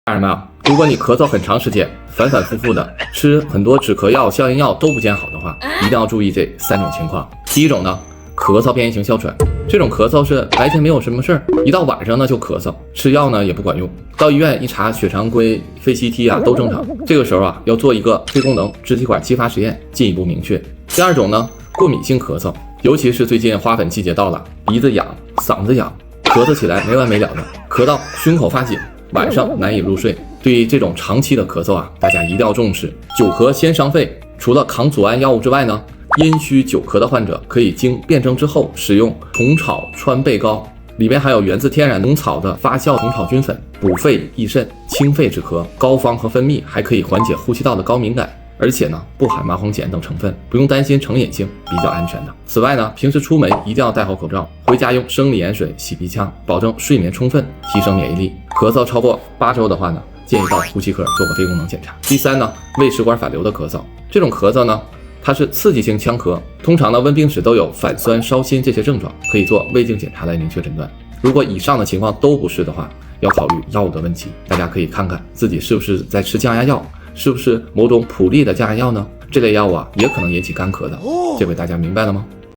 家人们啊，如果你咳嗽很长时间，反反复复的吃很多止咳药、消炎药都不见好的话，一定要注意这3种情况。第一种呢，咳嗽变异性哮喘，这种咳嗽是白天没有什么事儿，一到晚上呢就咳嗽，吃药呢也不管用，到医院一查血常规、肺 CT 啊都正常，这个时候啊要做一个肺功能支气管激发实验，进一步明确。第二种呢，过敏性咳嗽，尤其是最近花粉季节到了，鼻子痒、嗓子痒，咳嗽起来没完没了的，咳到胸口发紧，晚上难以入睡。对于这种长期的咳嗽啊，大家一定要重视。久咳先伤肺，除了抗组胺药物之外呢，阴虚久咳的患者可以经辩证之后使用虫草川贝膏，里面含有源自天然虫草的发酵虫草菌粉，补肺益肾，清肺止咳。膏方和分泌还可以缓解呼吸道的高敏感，而且呢不含麻黄碱等成分，不用担心成瘾性，比较安全的。此外呢，平时出门一定要戴好口罩，回家用生理盐水洗鼻腔，保证睡眠充分，提升免疫力。咳嗽超过8周的话呢，建议到呼吸科做个肺功能检查。第三呢，胃食管反流的咳嗽，这种咳嗽呢，它是刺激性腔咳，通常呢温病史都有反酸、烧心这些症状，可以做胃镜检查来明确诊断。如果以上的情况都不是的话，要考虑药物的问题。大家可以看看自己是不是在吃降压药，是不是某种普利的降压药呢？这类药物啊也可能引起干咳的。这回大家明白了吗？